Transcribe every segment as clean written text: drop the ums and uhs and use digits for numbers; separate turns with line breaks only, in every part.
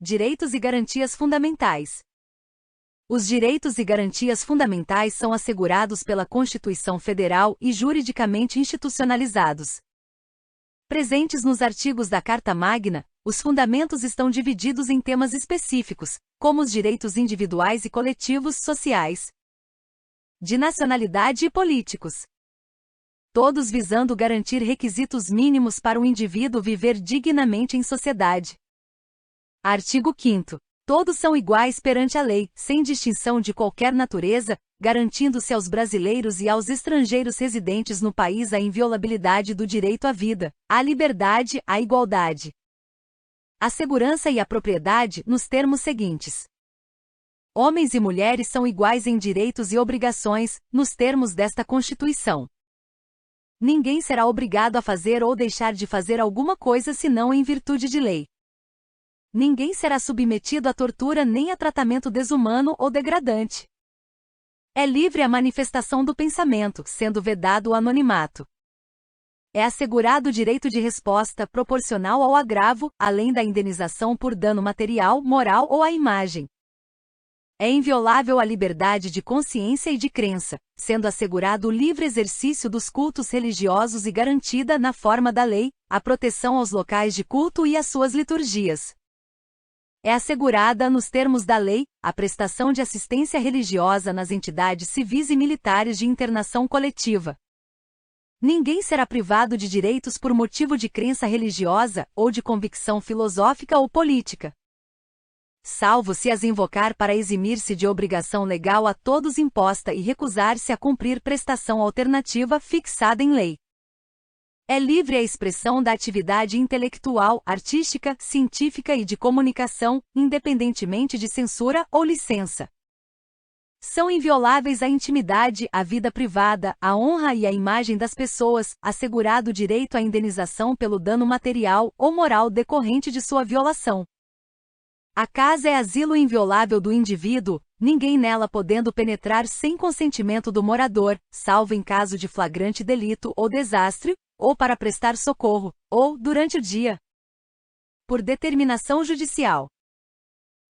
Direitos e garantias fundamentais. Os direitos e garantias fundamentais são assegurados pela Constituição Federal e juridicamente institucionalizados. Presentes nos artigos da Carta Magna, os fundamentos estão divididos em temas específicos, como os direitos individuais e coletivos sociais, de nacionalidade e políticos, todos visando garantir requisitos mínimos para o indivíduo viver dignamente em sociedade. Artigo 5º. Todos são iguais perante a lei, sem distinção de qualquer natureza, garantindo-se aos brasileiros e aos estrangeiros residentes no país a inviolabilidade do direito à vida, à liberdade, à igualdade, à segurança e à propriedade, nos termos seguintes. Homens e mulheres são iguais em direitos e obrigações, nos termos desta Constituição. Ninguém será obrigado a fazer ou deixar de fazer alguma coisa senão em virtude de lei. Ninguém será submetido à tortura nem a tratamento desumano ou degradante. É livre a manifestação do pensamento, sendo vedado o anonimato. É assegurado o direito de resposta proporcional ao agravo, além da indenização por dano material, moral ou à imagem. É inviolável a liberdade de consciência e de crença, sendo assegurado o livre exercício dos cultos religiosos e garantida, na forma da lei, a proteção aos locais de culto e às suas liturgias. É assegurada, nos termos da lei, a prestação de assistência religiosa nas entidades civis e militares de internação coletiva. Ninguém será privado de direitos por motivo de crença religiosa ou de convicção filosófica ou política, salvo se as invocar para eximir-se de obrigação legal a todos imposta e recusar-se a cumprir prestação alternativa fixada em lei. É livre a expressão da atividade intelectual, artística, científica e de comunicação, independentemente de censura ou licença. São invioláveis a intimidade, a vida privada, a honra e a imagem das pessoas, assegurado o direito à indenização pelo dano material ou moral decorrente de sua violação. A casa é asilo inviolável do indivíduo, ninguém nela podendo penetrar sem consentimento do morador, salvo em caso de flagrante delito ou desastre, ou para prestar socorro, ou, durante o dia, por determinação judicial.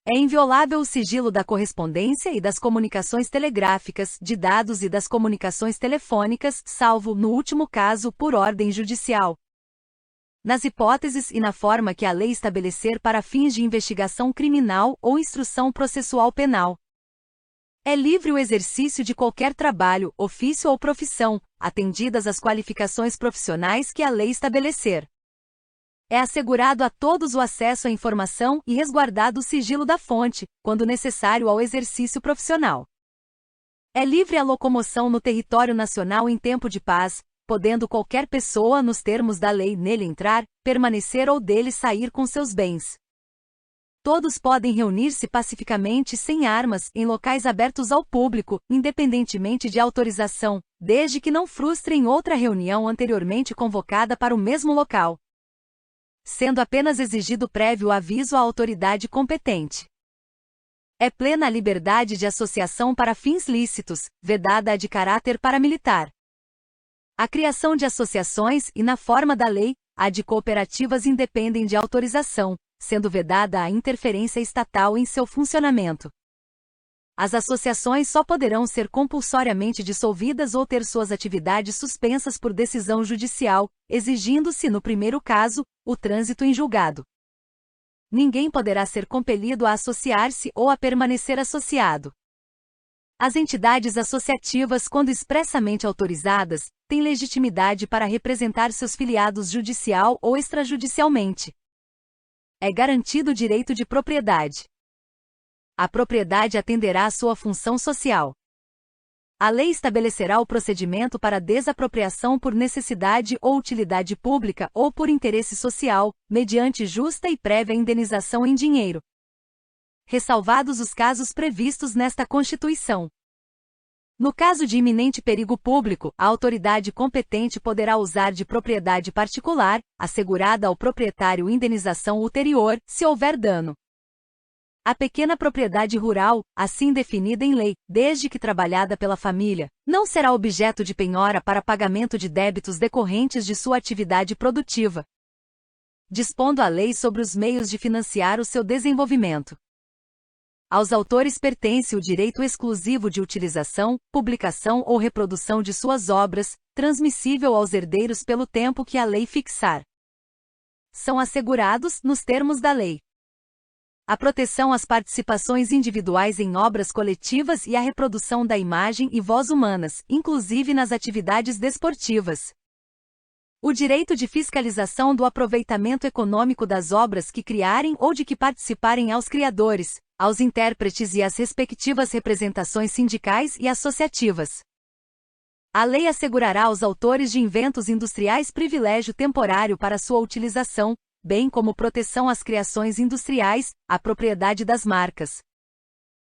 É inviolável o sigilo da correspondência e das comunicações telegráficas, de dados e das comunicações telefônicas, salvo, no último caso, por ordem judicial. Nas hipóteses e na forma que a lei estabelecer para fins de investigação criminal ou instrução processual penal. É livre o exercício de qualquer trabalho, ofício ou profissão, atendidas as qualificações profissionais que a lei estabelecer. É assegurado a todos o acesso à informação e resguardado o sigilo da fonte, quando necessário ao exercício profissional. É livre a locomoção no território nacional em tempo de paz, podendo qualquer pessoa, nos termos da lei, nele entrar, permanecer ou dele sair com seus bens. Todos podem reunir-se pacificamente sem armas, em locais abertos ao público, independentemente de autorização, desde que não frustrem outra reunião anteriormente convocada para o mesmo local, sendo apenas exigido prévio aviso à autoridade competente. É plena a liberdade de associação para fins lícitos, vedada a de caráter paramilitar. A criação de associações e, na forma da lei, a de cooperativas independem de autorização, sendo vedada a interferência estatal em seu funcionamento. As associações só poderão ser compulsoriamente dissolvidas ou ter suas atividades suspensas por decisão judicial, exigindo-se, no primeiro caso, o trânsito em julgado. Ninguém poderá ser compelido a associar-se ou a permanecer associado. As entidades associativas, quando expressamente autorizadas, têm legitimidade para representar seus filiados judicial ou extrajudicialmente. É garantido o direito de propriedade. A propriedade atenderá à sua função social. A lei estabelecerá o procedimento para desapropriação por necessidade ou utilidade pública ou por interesse social, mediante justa e prévia indenização em dinheiro, ressalvados os casos previstos nesta Constituição. No caso de iminente perigo público, a autoridade competente poderá usar de propriedade particular, assegurada ao proprietário indenização ulterior, se houver dano. A pequena propriedade rural, assim definida em lei, desde que trabalhada pela família, não será objeto de penhora para pagamento de débitos decorrentes de sua atividade produtiva. dispondo a lei sobre os meios de financiar o seu desenvolvimento. Aos autores pertence o direito exclusivo de utilização, publicação ou reprodução de suas obras, transmissível aos herdeiros pelo tempo que a lei fixar. São assegurados, nos termos da lei, a proteção às participações individuais em obras coletivas e a reprodução da imagem e voz humanas, inclusive nas atividades desportivas. O direito de fiscalização do aproveitamento econômico das obras que criarem ou de que participarem aos criadores, aos intérpretes e às respectivas representações sindicais e associativas. A lei assegurará aos autores de inventos industriais privilégio temporário para sua utilização, bem como proteção às criações industriais, à propriedade das marcas,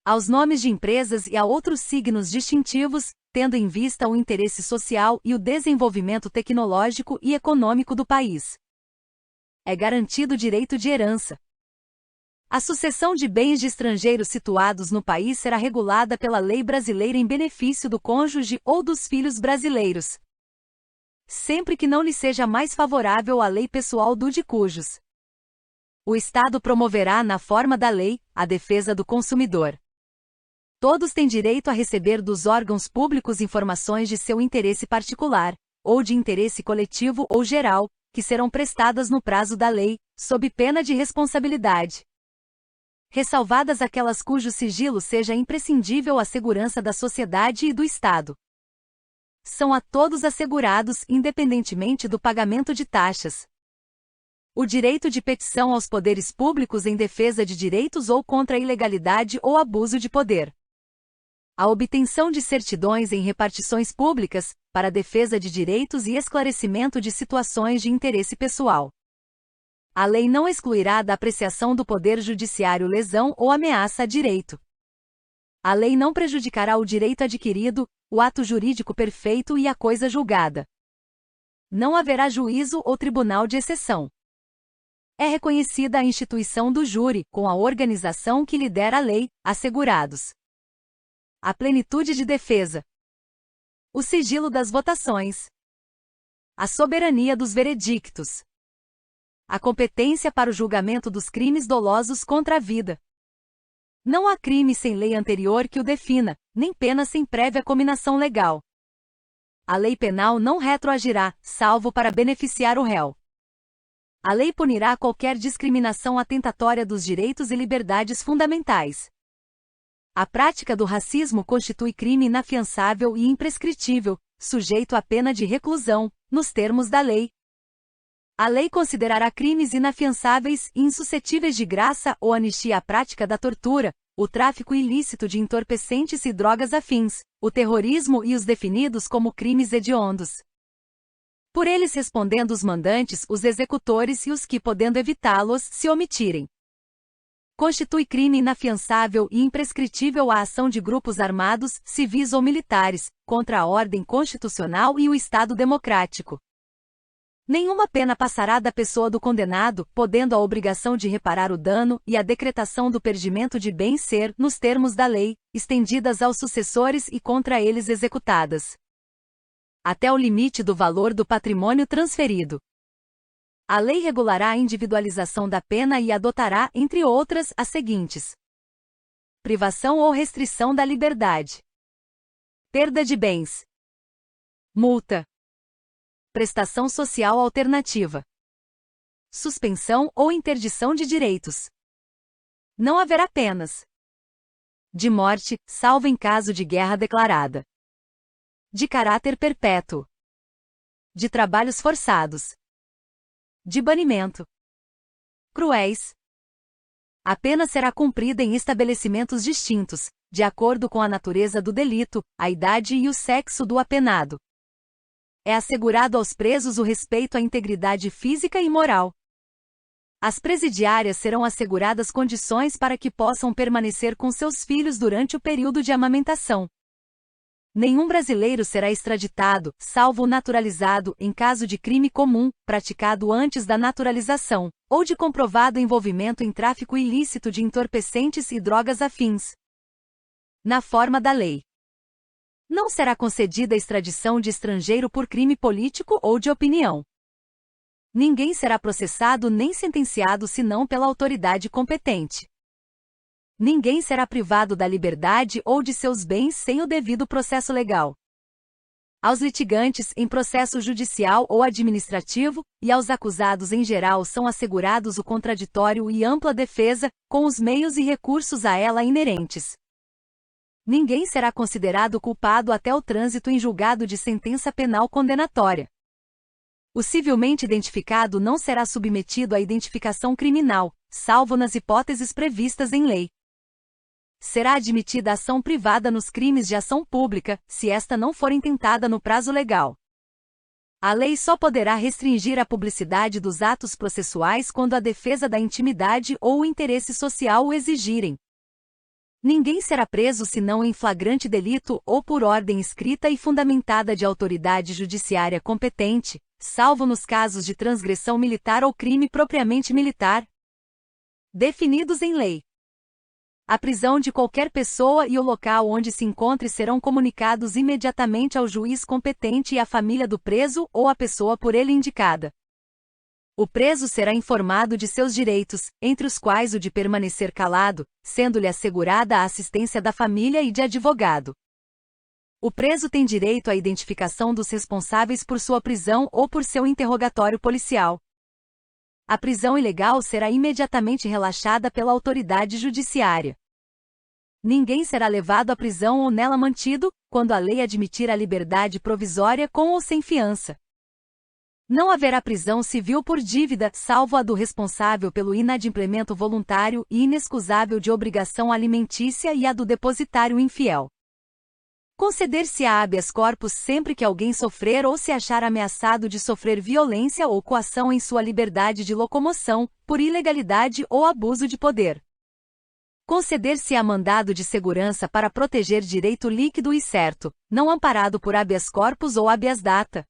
aos nomes de empresas e a outros signos distintivos, tendo em vista o interesse social e o desenvolvimento tecnológico e econômico do país. É garantido o direito de herança. A sucessão de bens de estrangeiros situados no país será regulada pela lei brasileira em benefício do cônjuge ou dos filhos brasileiros, sempre que não lhe seja mais favorável a lei pessoal do de cujos. O Estado promoverá, na forma da lei, a defesa do consumidor. Todos têm direito a receber dos órgãos públicos informações de seu interesse particular, ou de interesse coletivo ou geral, que serão prestadas no prazo da lei, sob pena de responsabilidade, ressalvadas aquelas cujo sigilo seja imprescindível à segurança da sociedade e do Estado. São a todos assegurados, independentemente do pagamento de taxas, o direito de petição aos poderes públicos em defesa de direitos ou contra a ilegalidade ou abuso de poder, a obtenção de certidões em repartições públicas, para a defesa de direitos e esclarecimento de situações de interesse pessoal. A lei não excluirá da apreciação do Poder Judiciário lesão ou ameaça a direito. A lei não prejudicará o direito adquirido, o ato jurídico perfeito e a coisa julgada. Não haverá juízo ou tribunal de exceção. É reconhecida a instituição do júri, com a organização que lhe der a lei, assegurados a plenitude de defesa, o sigilo das votações, a soberania dos veredictos, a competência para o julgamento dos crimes dolosos contra a vida. Não há crime sem lei anterior que o defina, nem pena sem prévia cominação legal. A lei penal não retroagirá, salvo para beneficiar o réu. A lei punirá qualquer discriminação atentatória dos direitos e liberdades fundamentais. A prática do racismo constitui crime inafiançável e imprescritível, sujeito à pena de reclusão, nos termos da lei. A lei considerará crimes inafiançáveis e insuscetíveis de graça ou anistia a prática da tortura, o tráfico ilícito de entorpecentes e drogas afins, o terrorismo e os definidos como crimes hediondos. Por eles respondendo os mandantes, os executores e os que, podendo evitá-los, se omitirem. Constitui crime inafiançável e imprescritível a ação de grupos armados, civis ou militares, contra a ordem constitucional e o Estado democrático. Nenhuma pena passará da pessoa do condenado, podendo a obrigação de reparar o dano e a decretação do perdimento de bem ser, nos termos da lei, estendidas aos sucessores e contra eles executadas, até o limite do valor do patrimônio transferido. A lei regulará a individualização da pena e adotará, entre outras, as seguintes: privação ou restrição da liberdade, perda de bens, multa, prestação social alternativa, suspensão ou interdição de direitos. Não haverá penas de morte, salvo em caso de guerra declarada, de caráter perpétuo, de trabalhos forçados, de banimento, cruéis. A pena será cumprida em estabelecimentos distintos, de acordo com a natureza do delito, a idade e o sexo do apenado. É assegurado aos presos o respeito à integridade física e moral. Às presidiárias serão asseguradas condições para que possam permanecer com seus filhos durante o período de amamentação. Nenhum brasileiro será extraditado, salvo o naturalizado, em caso de crime comum, praticado antes da naturalização, ou de comprovado envolvimento em tráfico ilícito de entorpecentes e drogas afins, na forma da lei. Não será concedida a extradição de estrangeiro por crime político ou de opinião. Ninguém será processado nem sentenciado senão pela autoridade competente. Ninguém será privado da liberdade ou de seus bens sem o devido processo legal. Aos litigantes em processo judicial ou administrativo, e aos acusados em geral são assegurados o contraditório e ampla defesa, com os meios e recursos a ela inerentes. Ninguém será considerado culpado até o trânsito em julgado de sentença penal condenatória. O civilmente identificado não será submetido à identificação criminal, salvo nas hipóteses previstas em lei. Será admitida ação privada nos crimes de ação pública, se esta não for intentada no prazo legal. A lei só poderá restringir a publicidade dos atos processuais quando a defesa da intimidade ou o interesse social o exigirem. Ninguém será preso senão em flagrante delito ou por ordem escrita e fundamentada de autoridade judiciária competente, salvo nos casos de transgressão militar ou crime propriamente militar, definidos em lei. A prisão de qualquer pessoa e o local onde se encontre serão comunicados imediatamente ao juiz competente e à família do preso ou à pessoa por ele indicada. O preso será informado de seus direitos, entre os quais o de permanecer calado, sendo-lhe assegurada a assistência da família e de advogado. O preso tem direito à identificação dos responsáveis por sua prisão ou por seu interrogatório policial. A prisão ilegal será imediatamente relaxada pela autoridade judiciária. Ninguém será levado à prisão ou nela mantido, quando a lei admitir a liberdade provisória com ou sem fiança. Não haverá prisão civil por dívida, salvo a do responsável pelo inadimplemento voluntário e inexcusável de obrigação alimentícia e a do depositário infiel. Conceder-se-á habeas corpus sempre que alguém sofrer ou se achar ameaçado de sofrer violência ou coação em sua liberdade de locomoção, por ilegalidade ou abuso de poder. Conceder-se-á mandado de segurança para proteger direito líquido e certo, não amparado por habeas corpus ou habeas data.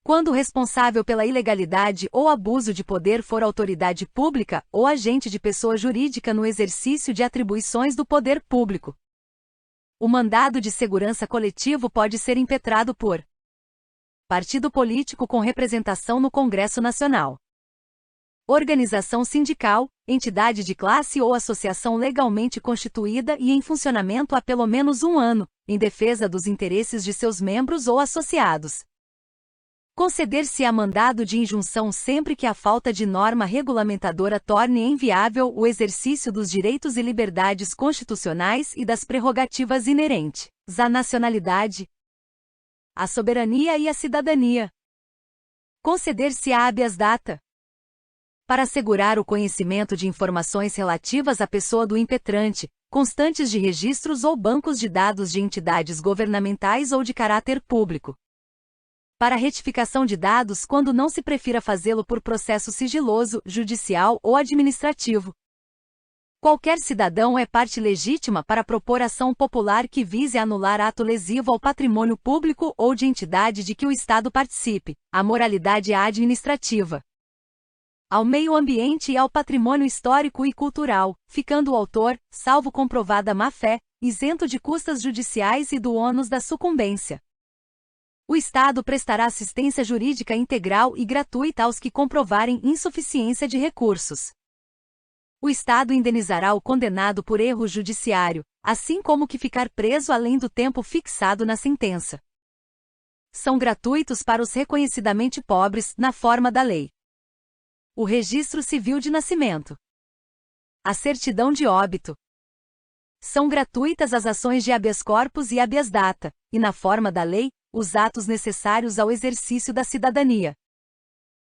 Quando o responsável pela ilegalidade ou abuso de poder for autoridade pública ou agente de pessoa jurídica no exercício de atribuições do poder público. O mandado de segurança coletivo pode ser impetrado por partido político com representação no Congresso Nacional, organização sindical, entidade de classe ou associação legalmente constituída e em funcionamento há pelo menos um ano, em defesa dos interesses de seus membros ou associados. Conceder-se-á mandado de injunção sempre que a falta de norma regulamentadora torne inviável o exercício dos direitos e liberdades constitucionais e das prerrogativas inerentes à nacionalidade, à soberania e à cidadania. Conceder-se-á habeas data para assegurar o conhecimento de informações relativas à pessoa do impetrante, constantes de registros ou bancos de dados de entidades governamentais ou de caráter público. Para retificação de dados quando não se prefira fazê-lo por processo sigiloso, judicial ou administrativo. Qualquer cidadão é parte legítima para propor ação popular que vise anular ato lesivo ao patrimônio público ou de entidade de que o Estado participe, à moralidade administrativa, ao meio ambiente e ao patrimônio histórico e cultural, ficando o autor, salvo comprovada má-fé, isento de custas judiciais e do ônus da sucumbência. O Estado prestará assistência jurídica integral e gratuita aos que comprovarem insuficiência de recursos. O Estado indenizará o condenado por erro judiciário, assim como o que ficar preso além do tempo fixado na sentença. São gratuitos para os reconhecidamente pobres, na forma da lei: o registro civil de nascimento, a certidão de óbito. São gratuitas as ações de habeas corpus e habeas data, e na forma da lei, os atos necessários ao exercício da cidadania.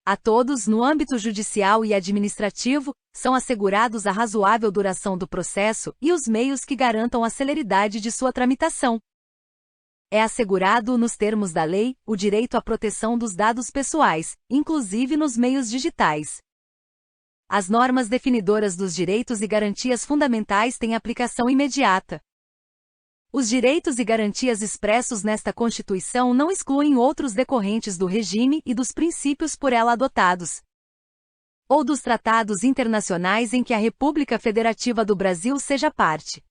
A todos, no âmbito judicial e administrativo, são assegurados a razoável duração do processo e os meios que garantam a celeridade de sua tramitação. É assegurado, nos termos da lei, o direito à proteção dos dados pessoais, inclusive nos meios digitais. As normas definidoras dos direitos e garantias fundamentais têm aplicação imediata. Os direitos e garantias expressos nesta Constituição não excluem outros decorrentes do regime e dos princípios por ela adotados, ou dos tratados internacionais em que a República Federativa do Brasil seja parte.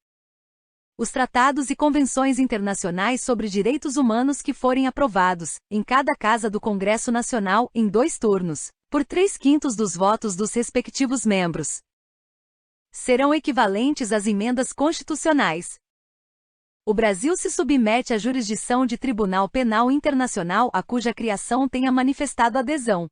Os tratados e convenções internacionais sobre direitos humanos que forem aprovados, em cada casa do Congresso Nacional, em 2 turnos, por 3/5 dos votos dos respectivos membros, serão equivalentes às emendas constitucionais. O Brasil se submete à jurisdição de Tribunal Penal Internacional a cuja criação tenha manifestado adesão.